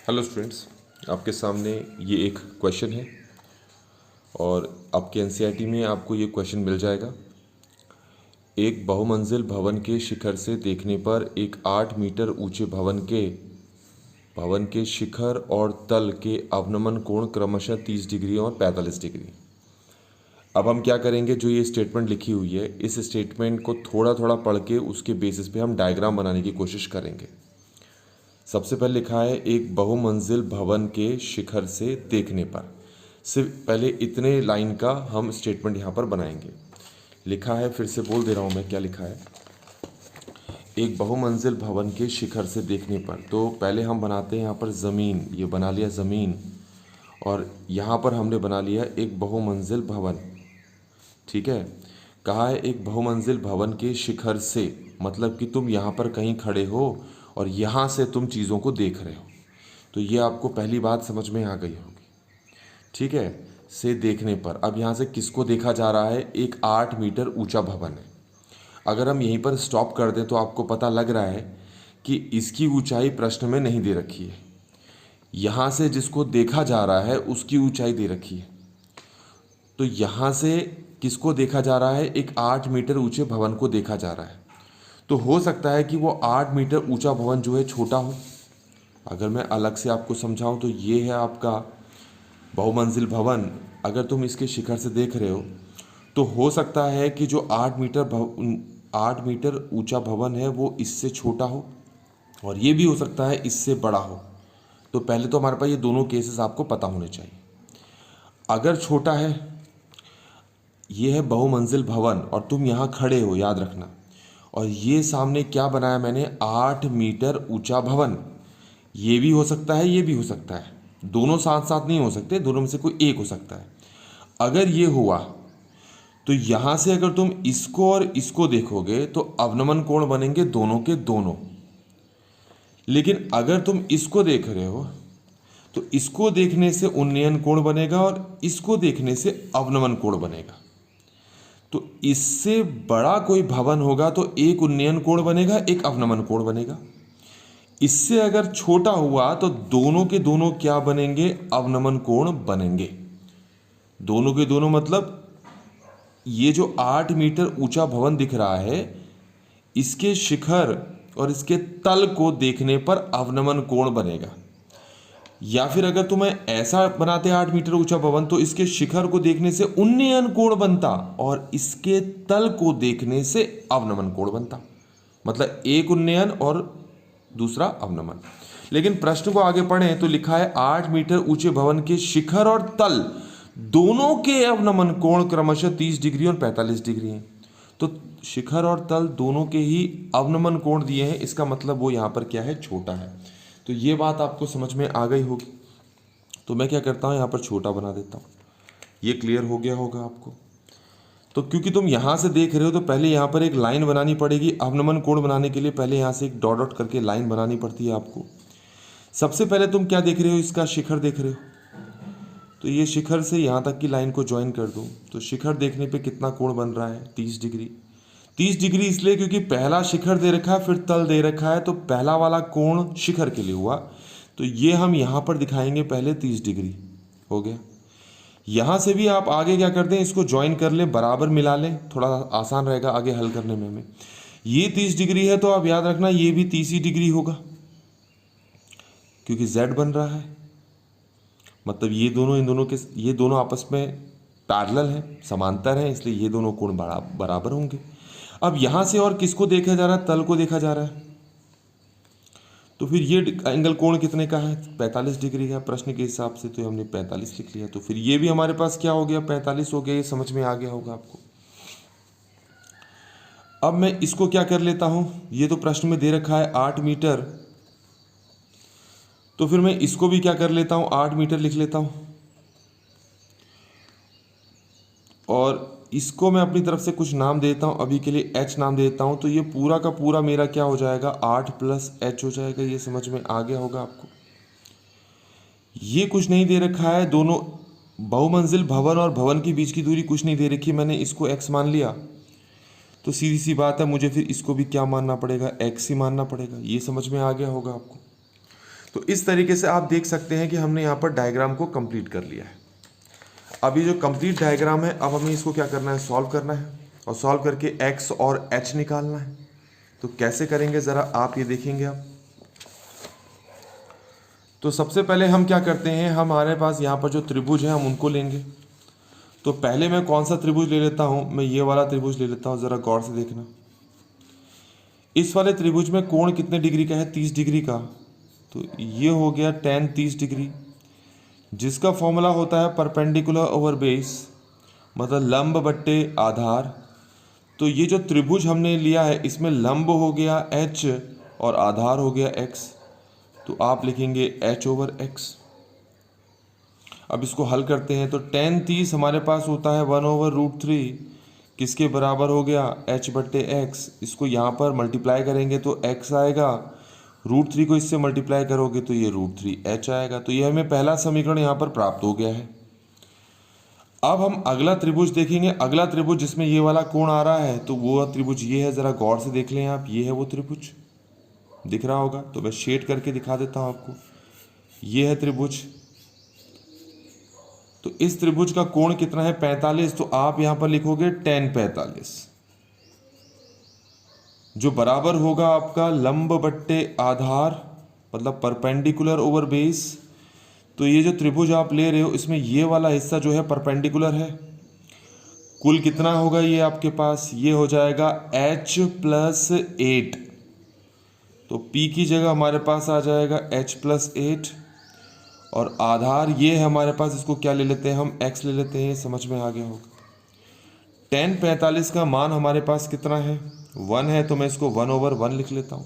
Hello students, आपके सामने ये एक क्वेश्चन है और आपके एनसीईआरटी में आपको ये क्वेश्चन मिल जाएगा। एक बहुमंजिल भवन के शिखर से देखने पर एक 8 मीटर ऊंचे भवन के शिखर और तल के अवनमन कोण क्रमशः 30 डिग्री और 45 डिग्री। अब हम क्या करेंगे, जो ये स्टेटमेंट लिखी हुई है इस स्टेटमेंट को थोड़ा थोड़ा पढ़ के उसके बेसिस पे हम डायग्राम बनाने की कोशिश करेंगे। सबसे पहले लिखा है एक बहुमंजिल भवन के शिखर से देखने पर। सिर्फ पहले इतने लाइन का हम स्टेटमेंट यहाँ पर बनाएंगे। लिखा है, फिर से बोल दे रहा हूँ मैं क्या लिखा है। एक बहुमंजिल भवन के शिखर से देखने पर, तो पहले हम बनाते हैं यहाँ पर ज़मीन, ये बना लिया ज़मीन, और यहाँ पर हमने बना लिया एक बहुमंजिल भवन। ठीक है, कहा है एक बहुमंजिल भवन के शिखर से, मतलब कि तुम यहाँ पर कहीं खड़े हो और यहाँ से तुम चीज़ों को देख रहे हो। तो ये आपको पहली बात समझ में आ गई होगी। ठीक है, से देखने पर। अब यहाँ से किसको देखा जा रहा है? एक 8 मीटर ऊंचा भवन है। अगर हम यहीं पर स्टॉप कर दें तो आपको पता लग रहा है कि इसकी ऊंचाई प्रश्न में नहीं दे रखी है। यहाँ से जिसको देखा जा रहा है उसकी ऊंचाई दे रखी है। तो यहाँ से किसको देखा जा रहा है? एक 8 मीटर ऊंचे भवन को देखा जा रहा है। तो हो सकता है कि वो 8 मीटर ऊंचा भवन जो है छोटा हो। अगर मैं अलग से आपको समझाऊं तो ये है आपका बहुमंजिल भवन। अगर तुम इसके शिखर से देख रहे हो तो हो सकता है कि जो 8 मीटर ऊंचा भवन है वो इससे छोटा हो, और ये भी हो सकता है इससे बड़ा हो। तो पहले तो हमारे पास ये दोनों केसेस आपको पता होने चाहिए। अगर छोटा है, ये है बहुमंजिल भवन और तुम यहाँ खड़े हो, याद रखना, और ये सामने क्या बनाया मैंने? 8 मीटर ऊंचा भवन। ये भी हो सकता है, ये भी हो सकता है, दोनों साथ साथ नहीं हो सकते, दोनों में से कोई एक हो सकता है। अगर ये हुआ तो यहाँ से अगर तुम इसको और इसको देखोगे तो अवनमन कोण बनेंगे दोनों के दोनों। लेकिन अगर तुम इसको देख रहे हो तो इसको देखने से उन्नयन कोण बनेगा और इसको देखने से अवनमन कोण बनेगा। तो इससे बड़ा कोई भवन होगा तो एक उन्नयन कोण बनेगा, एक अवनमन कोण बनेगा। इससे अगर छोटा हुआ तो दोनों के दोनों क्या बनेंगे? अवनमन कोण बनेंगे। दोनों के दोनों मतलब ये जो 8 मीटर ऊंचा भवन दिख रहा है, इसके शिखर और इसके तल को देखने पर अवनमन कोण बनेगा। या फिर अगर तुम्हें ऐसा बनाते 8 मीटर ऊंचा भवन तो इसके शिखर को देखने से उन्नयन कोण बनता और इसके तल को देखने से अवनमन कोण बनता। मतलब एक उन्नयन और दूसरा अवनमन। लेकिन प्रश्न को आगे पढ़ें तो लिखा है 8 मीटर ऊंचे भवन के शिखर और तल दोनों के अवनमन कोण क्रमशः 30 डिग्री और 45 डिग्री हैं। तो शिखर और तल दोनों के ही अवनमन कोण दिए हैं, इसका मतलब वो यहाँ पर क्या है? छोटा है। तो ये बात आपको समझ में आ गई होगी। तो मैं क्या करता हूँ, यहाँ पर छोटा बना देता हूँ। ये क्लियर हो गया होगा आपको। तो क्योंकि तुम यहाँ से देख रहे हो तो पहले यहाँ पर एक लाइन बनानी पड़ेगी। अवनमन कोण बनाने के लिए पहले यहाँ से एक डॉट डॉट करके लाइन बनानी पड़ती है आपको। सबसे पहले तुम क्या देख रहे हो? इसका शिखर देख रहे हो। तो ये शिखर से यहाँ तक की लाइन को ज्वाइन कर दो। तो शिखर देखने पे कितना कोण बन रहा है? 30 डिग्री। 30 डिग्री इसलिए क्योंकि पहला शिखर दे रखा है फिर तल दे रखा है, तो पहला वाला कोण शिखर के लिए हुआ। तो ये हम यहाँ पर दिखाएंगे पहले 30 डिग्री। हो गया। यहाँ से भी आप आगे क्या करते हैं, इसको ज्वाइन कर लें, बराबर मिला लें, थोड़ा आसान रहेगा आगे हल करने में हमें। ये 30 डिग्री है तो आप याद रखना ये भी 30 ही डिग्री होगा क्योंकि z बन रहा है। मतलब ये दोनों आपस में पैरेलल हैं, समांतर हैं, इसलिए ये दोनों कोण बराबर होंगे। अब यहाँ से और किसको देखा जा रहा है? तल को देखा जा रहा है। तो फिर ये एंगल कोण कितने का है? 45 डिग्री का प्रश्न के हिसाब से, तो हमने 45 लिख लिया। तो फिर ये भी हमारे पास क्या हो गया? 45 हो गया। ये समझ में आ गया होगा आपको। अब मैं इसको क्या कर लेता हूं, ये तो प्रश्न में दे रखा है 8 मीटर, तो फिर मैं इसको भी क्या कर लेता हूं, 8 मीटर लिख लेता हूं, और इसको मैं अपनी तरफ से कुछ नाम देता हूं। अभी के लिए h नाम देता हूं। तो ये पूरा का पूरा मेरा क्या हो जाएगा? 8 प्लस h हो जाएगा। ये समझ में आ गया होगा आपको। ये कुछ नहीं दे रखा है, दोनों बहुमंजिल भवन और भवन के बीच की दूरी कुछ नहीं दे रखी, मैंने इसको x मान लिया। तो सीधी सी बात है, मुझे फिर इसको भी क्या मानना पड़ेगा? x ही मानना पड़ेगा। ये समझ में आ गया होगा आपको। तो इस तरीके से आप देख सकते हैं कि हमने यहाँ पर डायग्राम को कंप्लीट कर लिया है। अब ये जो कंप्लीट डायग्राम है, अब हमें इसको क्या करना है, सॉल्व करना है, और सॉल्व करके x और h निकालना है। तो कैसे करेंगे ज़रा आप ये देखेंगे आप। तो सबसे पहले हम क्या करते हैं, हमारे पास यहाँ पर जो त्रिभुज है हम उनको लेंगे। तो पहले मैं कौन सा त्रिभुज ले लेता हूँ, मैं ये वाला त्रिभुज ले लेता हूँ, ज़रा गौर से देखना। इस वाले त्रिभुज में कोण कितने डिग्री का है, 30 डिग्री का। तो ये हो गया tan 30 डिग्री, जिसका फॉर्मूला होता है परपेंडिकुलर ओवर बेस, मतलब लंब बट्टे आधार। तो ये जो त्रिभुज हमने लिया है इसमें लंब हो गया h और आधार हो गया x, तो आप लिखेंगे h ओवर x। अब इसको हल करते हैं तो tan 30 हमारे पास होता है 1/√3, किसके बराबर हो गया, h बट्टे x। इसको यहाँ पर मल्टीप्लाई करेंगे तो x आएगा, √3 को इससे मल्टीप्लाई करोगे तो ये √3h आएगा। तो ये हमें पहला समीकरण यहाँ पर प्राप्त हो गया है। अब हम अगला त्रिभुज देखेंगे। अगला त्रिभुज जिसमें ये वाला कोण आ रहा है, तो वो त्रिभुज ये है, ज़रा गौर से देख लें आप। ये है वो त्रिभुज, दिख रहा होगा, तो मैं शेड करके दिखा देता हूँ आपको। ये है त्रिभुज। तो इस त्रिभुज का कोण कितना है, 45। तो आप यहाँ पर लिखोगे tan 45, जो बराबर होगा आपका लंब बट्टे आधार, मतलब परपेंडिकुलर ओवर बेस। तो ये जो त्रिभुज आप ले रहे हो इसमें ये वाला हिस्सा जो है परपेंडिकुलर है। कुल कितना होगा ये आपके पास, ये हो जाएगा h + 8। तो p की जगह हमारे पास आ जाएगा h + 8, और आधार ये है हमारे पास, इसको क्या ले लेते हैं हम, x ले लेते हैं। समझ में आ गया होगा। tan 45 का मान हमारे पास कितना है, 1 है, तो मैं इसको 1/1 लिख लेता हूँ,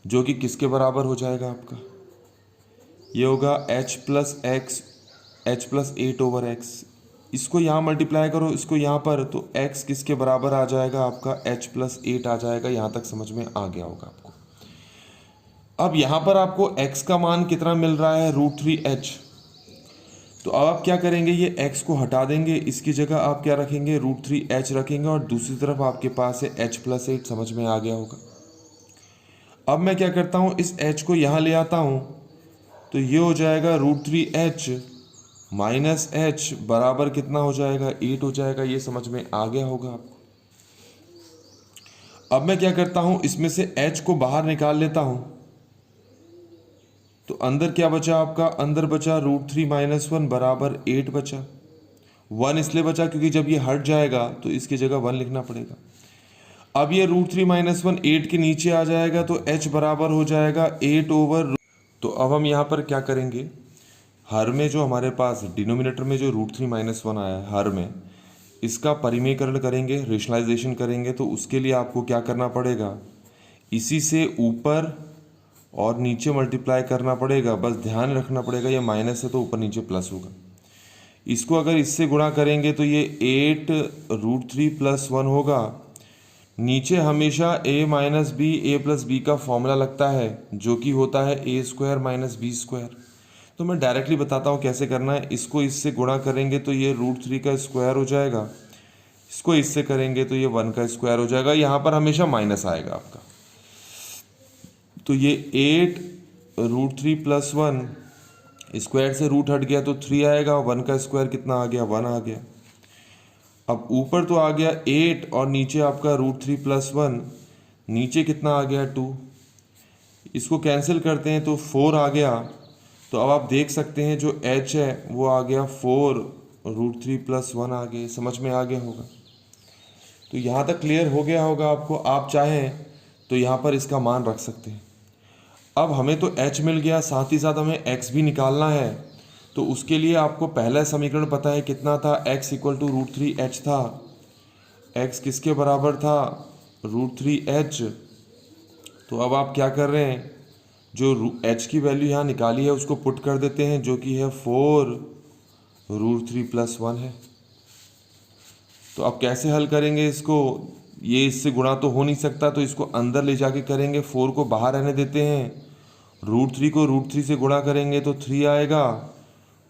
जो कि किसके बराबर हो जाएगा आपका, ये होगा h + 8 ओवर x। इसको यहाँ मल्टीप्लाई करो, इसको यहाँ पर, तो x किसके बराबर आ जाएगा आपका, h + 8 आ जाएगा। यहाँ तक समझ में आ गया होगा आपको। अब यहाँ पर आपको x का मान कितना मिल रहा है, √3h। तो अब आप क्या करेंगे, ये x को हटा देंगे, इसकी जगह आप क्या रखेंगे, √3h रखेंगे, और दूसरी तरफ आपके पास है h + 8। समझ में आ गया होगा। अब मैं क्या करता हूँ, इस h को यहाँ ले आता हूँ, तो ये हो जाएगा √3h - h बराबर कितना हो जाएगा, 8 हो जाएगा। ये समझ में आ गया होगा आपको। अब मैं क्या करता हूँ, इसमें से h को बाहर निकाल लेता हूँ। तो अंदर क्या बचा आपका, अंदर बचा √3 - 1 बराबर 8 बचा। 1 इसलिए बचा क्योंकि जब ये हट जाएगा तो इसकी जगह 1 लिखना पड़ेगा। अब ये √3 - 1 8 के नीचे आ जाएगा, तो h बराबर हो जाएगा 8 ओवर। तो अब हम यहाँ पर क्या करेंगे, हर में जो हमारे पास डिनोमिनेटर में जो √3 - 1 आया है हर में, इसका परिमेयकरण करेंगे, रेशनलाइजेशन करेंगे। तो उसके लिए आपको क्या करना पड़ेगा, इसी से ऊपर और नीचे मल्टीप्लाई करना पड़ेगा। बस ध्यान रखना पड़ेगा, ये माइनस है तो ऊपर नीचे प्लस होगा। इसको अगर इससे गुणा करेंगे तो ये 8 √3 + 1 होगा। नीचे हमेशा a - b, a + b का फॉर्मूला लगता है, जो कि होता है a² - b²। तो मैं डायरेक्टली बताता हूँ कैसे करना है। इसको इससे गुणा करेंगे तो ये √3 का स्क्वायर हो जाएगा, इसको इससे करेंगे तो ये 1 का स्क्वायर हो जाएगा। यहाँ पर हमेशा माइनस आएगा आपका। तो ये 8 √3 + 1, स्क्वायर से रूट हट गया तो 3 आएगा, 1 का स्क्वायर कितना आ गया, 1 आ गया। अब ऊपर तो आ गया 8 और नीचे आपका √3 + 1, नीचे कितना आ गया 2। इसको कैंसिल करते हैं तो 4 आ गया। तो अब आप देख सकते हैं जो h है वो आ गया 4 √3 + 1 आ गए। समझ में आ गया होगा। तो यहाँ तक क्लियर हो गया होगा आपको। आप चाहें तो यहाँ पर इसका मान रख सकते हैं। अब हमें तो h मिल गया, साथ ही साथ हमें x भी निकालना है। तो उसके लिए आपको पहला समीकरण पता है कितना था, x = √3h था। x किसके बराबर था, √3h। तो अब आप क्या कर रहे हैं, जो h की वैल्यू यहाँ निकाली है उसको पुट कर देते हैं, जो कि है 4 √3 + 1 है। तो अब कैसे हल करेंगे इसको, ये इससे गुणा तो हो नहीं सकता, तो इसको अंदर ले जाके करेंगे। 4 को बाहर रहने देते हैं, √3 को √3 से गुणा करेंगे तो 3 आएगा,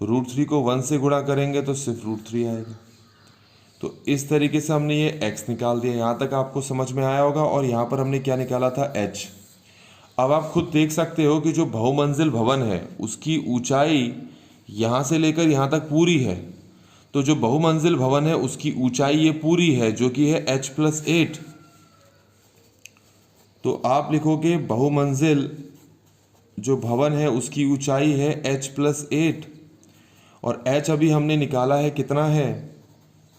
√3 को 1 से गुणा करेंगे तो सिर्फ √3 आएगा। तो इस तरीके से हमने ये x निकाल दिया। यहाँ तक आपको समझ में आया होगा। और यहाँ पर हमने क्या निकाला था, h। अब आप खुद देख सकते हो कि जो बहुमंजिल भवन है उसकी ऊंचाई यहाँ से लेकर यहाँ तक पूरी है। तो जो बहुमंजिल भवन है उसकी ऊंचाई ये पूरी है जो कि है h+8। तो आप लिखोगे बहुमंजिल जो भवन है उसकी ऊंचाई है h+8 और h अभी हमने निकाला है कितना है,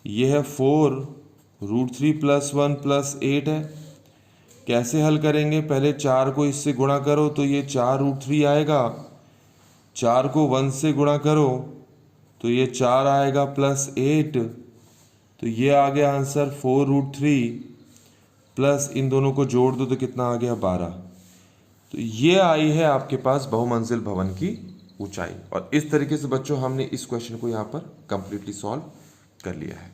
ये है 4√3 + 1 + 8 है। कैसे हल करेंगे, पहले 4 को इससे गुणा करो तो ये 4√3 आएगा, 4 को 1 से गुणा करो तो ये 4 आएगा +8, तो ये आ गया आंसर 4√3 प्लस इन दोनों को जोड़ दो तो कितना आ गया 12। तो ये आई है आपके पास बहुमंजिल भवन की ऊंचाई। और इस तरीके से बच्चों हमने इस क्वेश्चन को यहाँ पर कंप्लीटली सॉल्व कर लिया है।